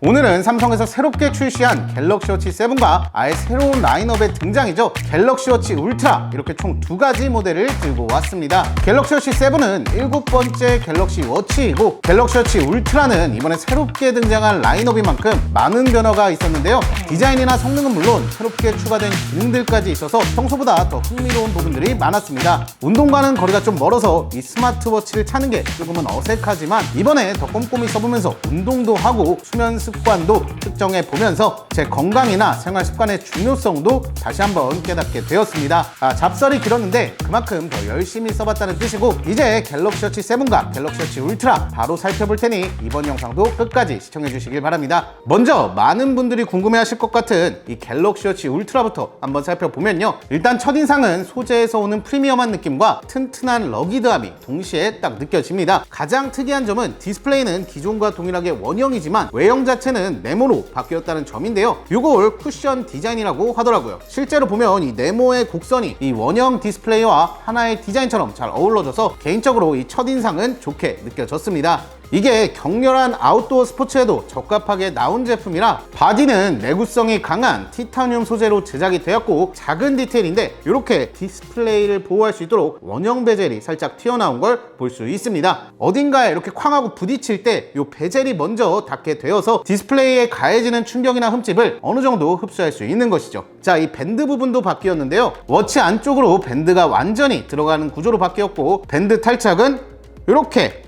오늘은 삼성에서 새롭게 출시한 갤럭시 워치 7과 아예 새로운 라인업의 등장이죠. 갤럭시 워치 울트라, 이렇게 총 두 가지 모델을 들고 왔습니다. 갤럭시 워치 7은 7번째 갤럭시 워치이고, 갤럭시 워치 울트라는 이번에 새롭게 등장한 라인업인 만큼 많은 변화가 있었는데요. 디자인이나 성능은 물론 새롭게 추가된 기능들까지 있어서 평소보다 더 흥미로운 부분들이 많았습니다. 운동과는 거리가 좀 멀어서 이 스마트워치를 차는 게 조금은 어색하지만, 이번에 더 꼼꼼히 써보면서 운동도 하고 수면 습관도 측정해 보면서 제 건강이나 생활 습관의 중요성도 다시 한번 깨닫게 되었습니다. 잡설이 길었는데 그만큼 더 열심히 써봤다는 뜻이고, 이제 갤럭시 워치 7과 갤럭시 워치 울트라 바로 살펴볼 테니 이번 영상도 끝까지 시청해 주시길 바랍니다. 먼저 많은 분들이 궁금해하실 것 같은 이 갤럭시 워치 울트라부터 한번 살펴보면요, 일단 첫인상은 소재에서 오는 프리미엄한 느낌과 튼튼한 러기드함이 동시에 딱 느껴집니다. 가장 특이한 점은 디스플레이는 기존과 동일하게 원형이지만 외형 자체는 네모로 바뀌었다는 점인데요, 이걸 쿠션 디자인이라고 하더라고요. 실제로 보면 이 네모의 곡선이 이 원형 디스플레이와 하나의 디자인처럼 잘 어우러져서 개인적으로 이 첫인상은 좋게 느껴졌습니다. 이게 격렬한 아웃도어 스포츠에도 적합하게 나온 제품이라, 바디는 내구성이 강한 티타늄 소재로 제작이 되었고, 작은 디테일인데 이렇게 디스플레이를 보호할 수 있도록 원형 베젤이 살짝 튀어나온 걸 볼 수 있습니다. 어딘가에 이렇게 쾅하고 부딪힐 때 이 베젤이 먼저 닿게 되어서 디스플레이에 가해지는 충격이나 흠집을 어느 정도 흡수할 수 있는 것이죠. 자, 이 밴드 부분도 바뀌었는데요, 워치 안쪽으로 밴드가 완전히 들어가는 구조로 바뀌었고, 밴드 탈착은 이렇게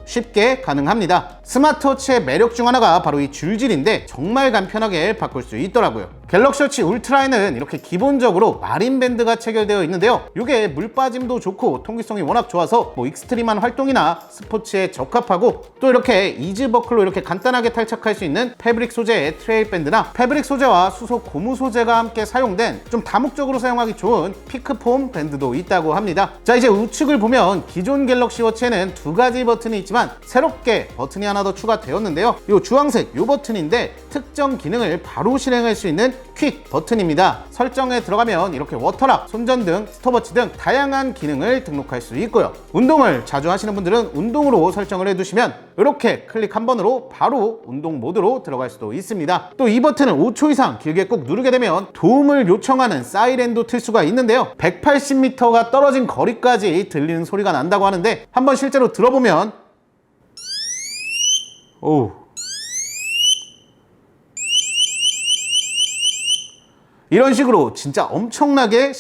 쉽게 가능합니다. 스마트워치의 매력 중 하나가 바로 이 줄질인데 정말 간편하게 바꿀 수 있더라고요. 갤럭시 워치 울트라에는 이렇게 기본적으로 마린 밴드가 체결되어 있는데요, 이게 물 빠짐도 좋고 통기성이 워낙 좋아서 익스트림한 활동이나 스포츠에 적합하고, 또 이렇게 이즈 버클로 이렇게 간단하게 탈착할 수 있는 패브릭 소재의 트레일 밴드나 패브릭 소재와 수소 고무 소재가 함께 사용된 좀 다목적으로 사용하기 좋은 피크폼 밴드도 있다고 합니다. 자, 이제 우측을 보면 기존 갤럭시 워치에는 두 가지 버튼이 있지만 새롭게 버튼이 하나 더 추가되었는데요, 이 주황색 이 버튼인데 특정 기능을 바로 실행할 수 있는 퀵 버튼입니다. 설정에 들어가면 이렇게 워터락, 손전등, 스톱워치 등 다양한 기능을 등록할 수 있고요. 운동을 자주 하시는 분들은 운동으로 설정을 해두시면 이렇게 클릭 한 번으로 바로 운동 모드로 들어갈 수도 있습니다. 또 이 버튼을 5초 이상 길게 꼭 누르게 되면 도움을 요청하는 사이렌도 틀 수가 있는데요, 180m가 떨어진 거리까지 들리는 소리가 난다고 하는데 한번 실제로 들어보면 이런 식으로 진짜 엄청나게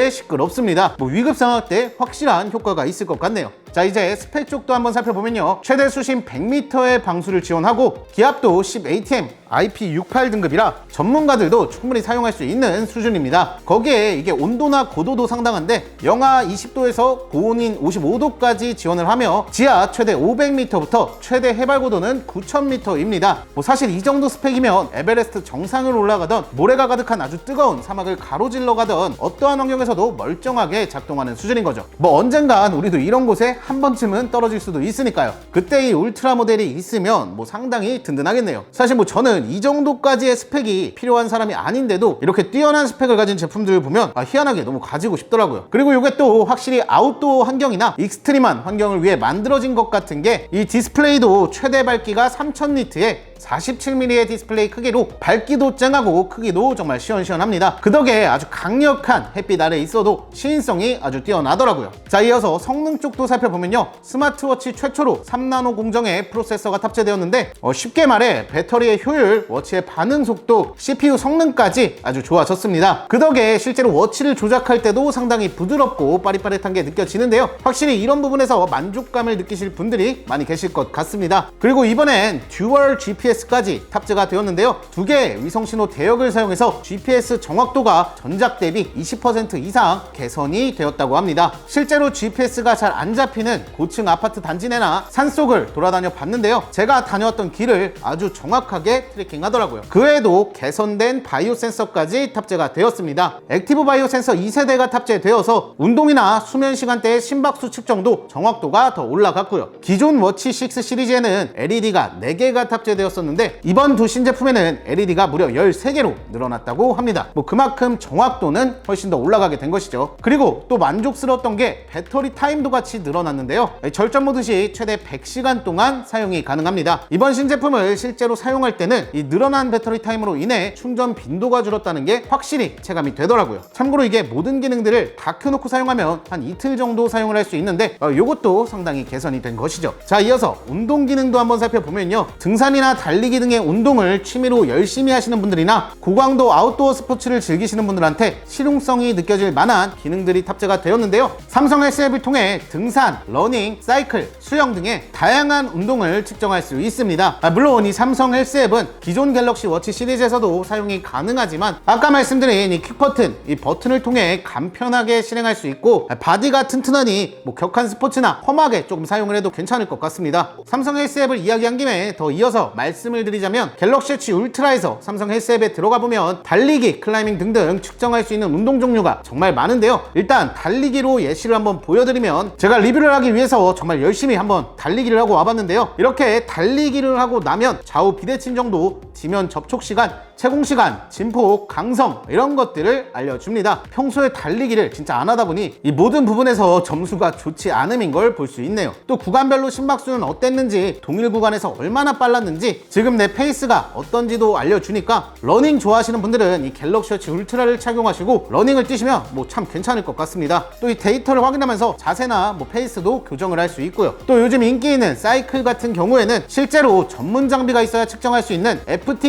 시끄럽습니다. 위급 상황 때 확실한 효과가 있을 것 같네요. 자, 이제 스펙 쪽도 한번 살펴보면요, 최대 수심 100m의 방수를 지원하고 기압도 10atm, IP68 등급이라 전문가들도 충분히 사용할 수 있는 수준입니다. 거기에 이게 온도나 고도도 상당한데 영하 20도에서 고온인 55도까지 지원을 하며 지하 최대 500m부터 최대 해발 고도는 9000m입니다. 사실 이 정도 스펙이면 에베레스트 정상을 올라가던 모래가 가득한 아주 뜨거운 사막을 가로질러 가던 어떠한 환경에서도 멀쩡하게 작동하는 수준인 거죠. 언젠간 우리도 이런 곳에 한 번쯤은 떨어질 수도 있으니까요. 그때 이 울트라 모델이 있으면 상당히 든든하겠네요. 사실 저는 이 정도까지의 스펙이 필요한 사람이 아닌데도 이렇게 뛰어난 스펙을 가진 제품들을 보면 희한하게 너무 가지고 싶더라고요. 그리고 이게 또 확실히 아웃도어 환경이나 익스트림한 환경을 위해 만들어진 것 같은 게, 이 디스플레이도 최대 밝기가 3000니트에 47mm의 디스플레이 크기로 밝기도 쨍하고 크기도 정말 시원시원합니다. 그 덕에 아주 강력한 햇빛 아래에 있어도 시인성이 아주 뛰어나더라고요. 자, 이어서 성능 쪽도 살펴보면요, 스마트워치 최초로 3나노 공정의 프로세서가 탑재되었는데 쉽게 말해 배터리의 효율, 워치의 반응 속도, CPU 성능까지 아주 좋아졌습니다. 그 덕에 실제로 워치를 조작할 때도 상당히 부드럽고 빠릿빠릿한 게 느껴지는데요, 확실히 이런 부분에서 만족감을 느끼실 분들이 많이 계실 것 같습니다. 그리고 이번엔 듀얼 GPS까지 탑재가 되었는데요, 두 개의 위성신호 대역을 사용해서 GPS 정확도가 전작 대비 20% 이상 개선이 되었다고 합니다. 실제로 GPS가 잘 안 잡히는 고층 아파트 단지 내나 산속을 돌아다녀 봤는데요, 제가 다녀왔던 길을 아주 정확하게 트래킹 하더라고요. 그 외에도 개선된 바이오 센서까지 탑재가 되었습니다. 액티브 바이오 센서 2세대가 탑재되어서 운동이나 수면 시간대의 심박수 측정도 정확도가 더 올라갔고요. 기존 워치 6 시리즈에는 LED가 4개가 탑재되었습니다. LED였었는데 이번 두 신제품에는 LED가 무려 13개로 늘어났다고 합니다. 그만큼 정확도는 훨씬 더 올라가게 된 것이죠. 그리고 또 만족스러웠던 게 배터리 타임도 같이 늘어났는데요. 절전 모드 시 최대 100시간 동안 사용이 가능합니다. 이번 신제품을 실제로 사용할 때는 이 늘어난 배터리 타임으로 인해 충전 빈도가 줄었다는 게 확실히 체감이 되더라고요. 참고로 이게 모든 기능들을 다 켜놓고 사용하면 한 이틀 정도 사용을 할 수 있는데 이것도 상당히 개선이 된 것이죠. 자, 이어서 운동 기능도 한번 살펴보면요, 등산이나 달리기 등의 운동을 취미로 열심히 하시는 분들이나 고강도 아웃도어 스포츠를 즐기시는 분들한테 실용성이 느껴질 만한 기능들이 탑재가 되었는데요. 삼성 S 앱을 통해 등산, 러닝, 사이클, 수영 등의 다양한 운동을 측정할 수 있습니다. 물론 이 삼성 헬스 앱은 기존 갤럭시 워치 시리즈에서도 사용이 가능하지만 아까 말씀드린 이 퀵 버튼, 이 버튼을 통해 간편하게 실행할 수 있고 바디가 튼튼하니 격한 스포츠나 험하게 조금 사용을 해도 괜찮을 것 같습니다. 삼성 헬스 앱을 이야기한 김에 더 이어서 말씀을 드리자면 갤럭시 워치 울트라에서 삼성 헬스 앱에 들어가 보면 달리기, 클라이밍 등등 측정할 수 있는 운동 종류가 정말 많은데요. 일단 달리기로 예시를 한번 보여드리면 제가 리뷰를 하기 위해서 정말 열심히 한번 달리기를 하고 와봤는데요. 이렇게 달리기를 하고 나면 좌우 비대칭 정도, 지면 접촉 시간, 채공 시간, 진폭, 강성 이런 것들을 알려줍니다. 평소에 달리기를 진짜 안 하다 보니 이 모든 부분에서 점수가 좋지 않음인 걸 볼 수 있네요. 또 구간별로 심박수는 어땠는지, 동일 구간에서 얼마나 빨랐는지, 지금 내 페이스가 어떤지도 알려주니까 러닝 좋아하시는 분들은 이 갤럭시 워치 울트라를 착용하시고 러닝을 뛰시면 참 괜찮을 것 같습니다. 또 이 데이터를 확인하면서 자세나 페이스도 교정을 할 수 있고요. 또 요즘 인기 있는 사이클 같은 경우에는 실제로 전문 장비가 있어야 측정할 수 있는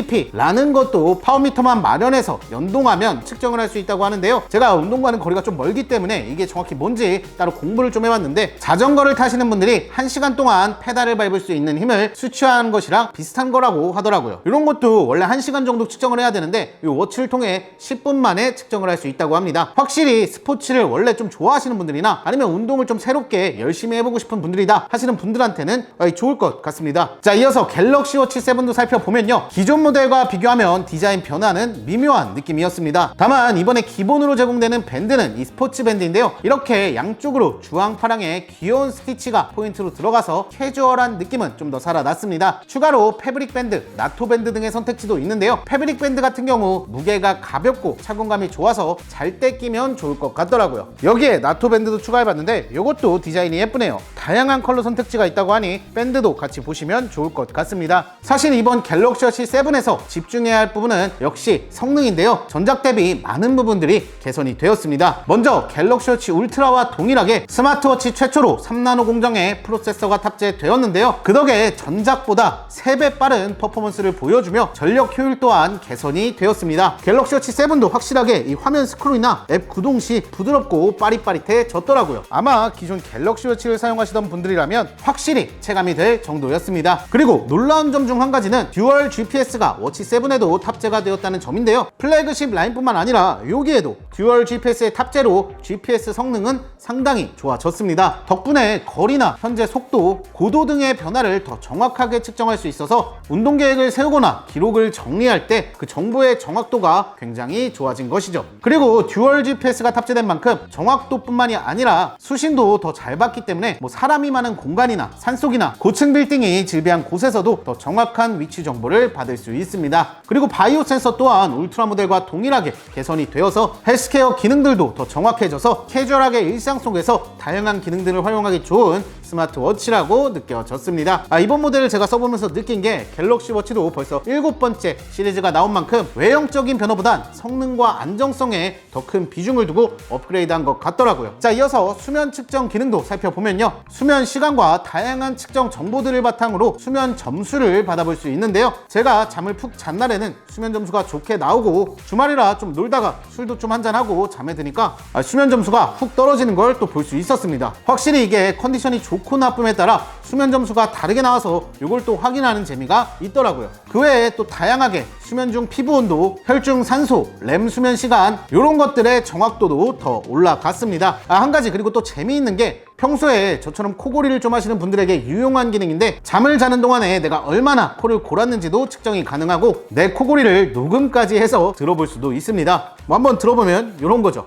FTP라는 것도 파워미터만 마련해서 연동하면 측정을 할 수 있다고 하는데요. 제가 운동과는 거리가 좀 멀기 때문에 이게 정확히 뭔지 따로 공부를 좀 해봤는데, 자전거를 타시는 분들이 1시간 동안 페달을 밟을 수 있는 힘을 수치화하는 것이랑 비슷한 거라고 하더라고요. 이런 것도 원래 1시간 정도 측정을 해야 되는데 이 워치를 통해 10분 만에 측정을 할 수 있다고 합니다. 확실히 스포츠를 원래 좀 좋아하시는 분들이나 아니면 운동을 좀 새롭게 열심히 해보고 싶은 분들이다 하시는 분들한테는 좋을 것 같습니다. 자, 이어서 갤럭시 워치 7도 살펴보면요, 기존 모델과 비교하면 디자인 변화는 미묘한 느낌이었습니다. 다만 이번에 기본으로 제공되는 밴드는 이 스포츠 밴드인데요, 이렇게 양쪽으로 주황파랑의 귀여운 스티치가 포인트로 들어가서 캐주얼한 느낌은 좀 더 살아났습니다. 추가로 패브릭 밴드, 나토 밴드 등의 선택지도 있는데요, 패브릭 밴드 같은 경우 무게가 가볍고 착용감이 좋아서 잘 때 끼면 좋을 것 같더라고요. 여기에 나토 밴드도 추가해봤는데 이것도 디자인이 예쁘네요. 다양한 컬러 선택지가 있다고 하니 밴드도 같이 보시면 좋을 것 같습니다. 사실 이번 갤럭시 워치 7에서 집중해야 할 부분은 역시 성능인데요, 전작 대비 많은 부분들이 개선이 되었습니다. 먼저 갤럭시 워치 울트라와 동일하게 스마트워치 최초로 3나노 공정의 프로세서가 탑재되었는데요, 그 덕에 전작보다 3배 빠른 퍼포먼스를 보여주며 전력 효율 또한 개선이 되었습니다. 갤럭시 워치 7도 확실하게 이 화면 스크롤이나 앱 구동 시 부드럽고 빠릿빠릿해졌더라고요. 아마 기존 갤럭시 워치를 사용하시던 분들이라면 확실히 체감이 될 정도였습니다. 그리고 놀라운 점 중 한 가지는 듀얼 GPS가 워치 7에도 탑재가 되었다는 점인데요, 플래그십 라인뿐만 아니라 여기에도 듀얼 GPS의 탑재로 GPS 성능은 상당히 좋아졌습니다. 덕분에 거리나 현재 속도, 고도 등의 변화를 더 정확하게 측정할 수 있어서 운동 계획을 세우거나 기록을 정리할 때 그 정보의 정확도가 굉장히 좋아진 것이죠. 그리고 듀얼 GPS가 탑재된 만큼 정확도뿐만이 아니라 수신도 더 잘 받기 때문에 사람이 많은 공간이나 산속이나 고층 빌딩이 질비한 곳에서도 더 정확한 위치 정보를 받을 수 있습니다. 그리고 바이오 센서 또한 울트라 모델과 동일하게 개선이 되어서 헬스케어 기능들도 더 정확해져서 캐주얼하게 일상 속에서 다양한 기능들을 활용하기 좋은 스마트워치라고 느껴졌습니다. 이번 모델을 제가 써보면서 느낀 게 갤럭시 워치도 벌써 7번째 시리즈가 나온 만큼 외형적인 변화보단 성능과 안정성에 더 큰 비중을 두고 업그레이드한 것 같더라고요. 자, 이어서 수면 측정 기능도 살펴보면요, 수면 시간과 다양한 측정 정보들을 바탕으로 수면 점수를 받아볼 수 있는데요, 제가 잠을 푹 잔 날에는 수면 점수가 좋게 나오고 주말이라 좀 놀다가 술도 좀 한잔하고 잠에 드니까 수면 점수가 훅 떨어지는 걸 또 볼 수 있었습니다. 확실히 이게 컨디션이 좋고 나쁨에 따라 수면 점수가 다르게 나와서 이걸 또 확인하는 재미가 있더라고요. 그 외에 또 다양하게 수면 중 피부 온도, 혈중 산소, 렘 수면 시간 이런 것들의 정확도도 더 올라갔습니다. 한 가지 그리고 또 재미있는 게 평소에 저처럼 코골이를 좀 하시는 분들에게 유용한 기능인데, 잠을 자는 동안에 내가 얼마나 코를 골았는지도 측정이 가능하고 내 코골이를 녹음까지 해서 들어볼 수도 있습니다. 한번 들어보면 이런 거죠.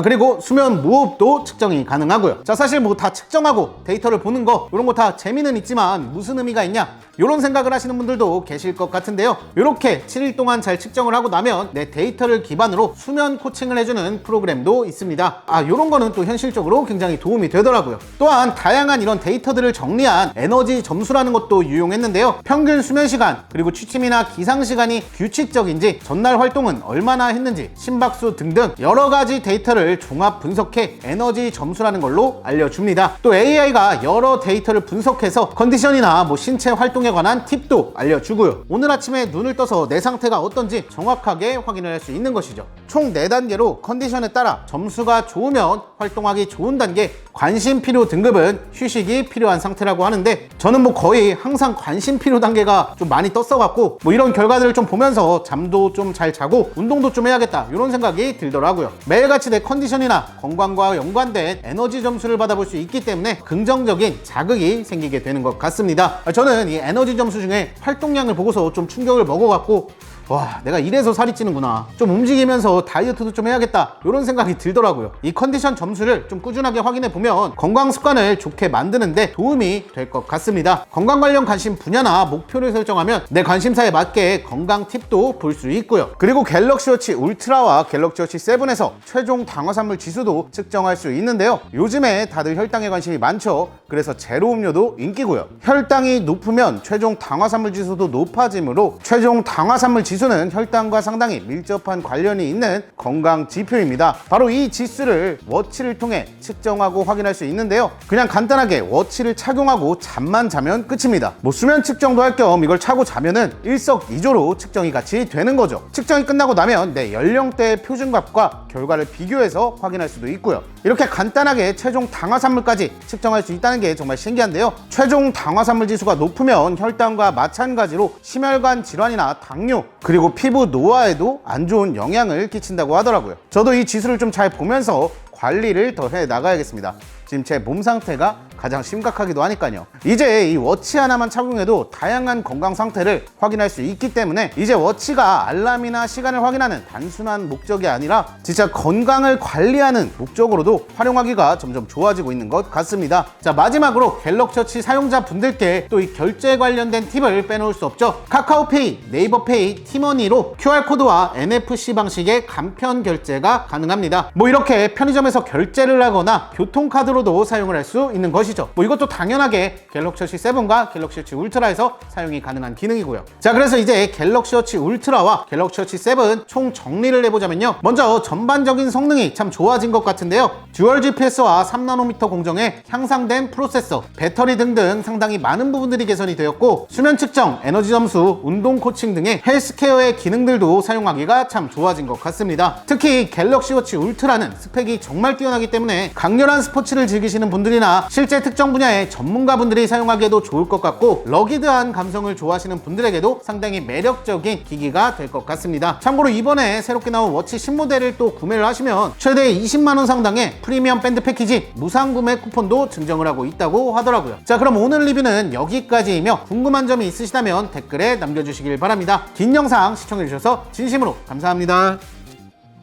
그리고 수면 무호흡도 측정이 가능하고요. 자, 사실 뭐 다 측정하고 데이터를 보는 거 이런 거 다 재미는 있지만 무슨 의미가 있냐 이런 생각을 하시는 분들도 계실 것 같은데요. 이렇게 7일 동안 잘 측정을 하고 나면 내 데이터를 기반으로 수면 코칭을 해주는 프로그램도 있습니다. 이런 거는 또 현실적으로 굉장히 도움이 되더라고요. 또한 다양한 이런 데이터들을 정리한 에너지 점수라는 것도 유용했는데요. 평균 수면 시간, 그리고 취침이나 기상 시간이 규칙적인지, 전날 활동은 얼마나 했는지, 심박수 등등 여러 가지 데이터를 종합 분석해 에너지 점수라는 걸로 알려줍니다. 또 AI가 여러 데이터를 분석해서 컨디션이나 뭐 신체 활동에 관한 팁도 알려주고요. 오늘 아침에 눈을 떠서 내 상태가 어떤지 정확하게 확인을 할 수 있는 것이죠. 총 4단계로 컨디션에 따라 점수가 좋으면 활동하기 좋은 단계, 관심 필요 등급은 휴식이 필요한 상태라고 하는데, 저는 뭐 거의 항상 관심 필요 단계가 좀 많이 떴어갖고 뭐 이런 결과들을 좀 보면서 잠도 좀 잘 자고 운동도 좀 해야겠다 이런 생각이 들더라고요. 매일같이 내 컨디션이나 건강과 연관된 에너지 점수를 받아볼 수 있기 때문에 긍정적인 자극이 생기게 되는 것 같습니다. 저는 이 에너지 점수 중에 활동량을 보고서 좀 충격을 먹어갖고, 와, 내가 이래서 살이 찌는구나, 좀 움직이면서 다이어트도 좀 해야겠다 이런 생각이 들더라고요. 이 컨디션 점수를 좀 꾸준하게 확인해 보면 건강 습관을 좋게 만드는데 도움이 될 것 같습니다. 건강 관련 관심 분야나 목표를 설정하면 내 관심사에 맞게 건강 팁도 볼 수 있고요. 그리고 갤럭시 워치 울트라와 갤럭시 워치 7에서 최종 당화산물 지수도 측정할 수 있는데요. 요즘에 다들 혈당에 관심이 많죠. 그래서 제로 음료도 인기고요. 혈당이 높으면 최종 당화산물 지수도 높아지므로 최종 당화산물 지수는 혈당과 상당히 밀접한 관련이 있는 건강 지표입니다. 바로 이 지수를 워치를 통해 측정하고 확인할 수 있는데요. 그냥 간단하게 워치를 착용하고 잠만 자면 끝입니다. 뭐 수면 측정도 할 겸 이걸 차고 자면은 일석이조로 측정이 같이 되는 거죠. 측정이 끝나고 나면 내 연령대의 표준값과 결과를 비교해서 확인할 수도 있고요. 이렇게 간단하게 최종 당화산물까지 측정할 수 있다는 게 정말 신기한데요. 최종 당화산물 지수가 높으면 혈당과 마찬가지로 심혈관 질환이나 당뇨, 그리고 피부 노화에도 안 좋은 영향을 끼친다고 하더라고요. 저도 이 지수를 좀 잘 보면서 관리를 더 해 나가야겠습니다. 지금 제 몸 상태가 가장 심각하기도 하니까요. 이제 이 워치 하나만 착용해도 다양한 건강 상태를 확인할 수 있기 때문에 이제 워치가 알람이나 시간을 확인하는 단순한 목적이 아니라 진짜 건강을 관리하는 목적으로도 활용하기가 점점 좋아지고 있는 것 같습니다. 자, 마지막으로 갤럭시 워치 사용자분들께 또 이 결제 관련된 팁을 빼놓을 수 없죠. 카카오페이, 네이버페이, 티머니로 QR코드와 NFC 방식의 간편 결제가 가능합니다. 뭐 이렇게 편의점에서 결제를 하거나 교통카드로도 사용을 할 수 있는 것이죠. 뭐 이것도 당연하게 갤럭시 워치 7과 갤럭시 워치 울트라에서 사용이 가능한 기능이고요. 자, 그래서 이제 갤럭시 워치 울트라와 갤럭시 워치 7 총 정리를 해보자면요. 먼저 전반적인 성능이 참 좋아진 것 같은데요. 듀얼 GPS와 3나노미터 공정의 향상된 프로세서, 배터리 등등 상당히 많은 부분들이 개선이 되었고, 수면 측정, 에너지 점수, 운동 코칭 등의 헬스케어의 기능들도 사용하기가 참 좋아진 것 같습니다. 특히 갤럭시 워치 울트라는 스펙이 정말 뛰어나기 때문에 강렬한 스포츠를 즐기시는 분들이나 실제 특정 분야의 전문가분들이 사용하기에도 좋을 것 같고, 러기드한 감성을 좋아하시는 분들에게도 상당히 매력적인 기기가 될 것 같습니다. 참고로 이번에 새롭게 나온 워치 신모델을 또 구매를 하시면 최대 20만원 상당의 프리미엄 밴드 패키지 무상구매 쿠폰도 증정을 하고 있다고 하더라고요. 자, 그럼 오늘 리뷰는 여기까지이며 궁금한 점이 있으시다면 댓글에 남겨주시길 바랍니다. 긴 영상 시청해주셔서 진심으로 감사합니다.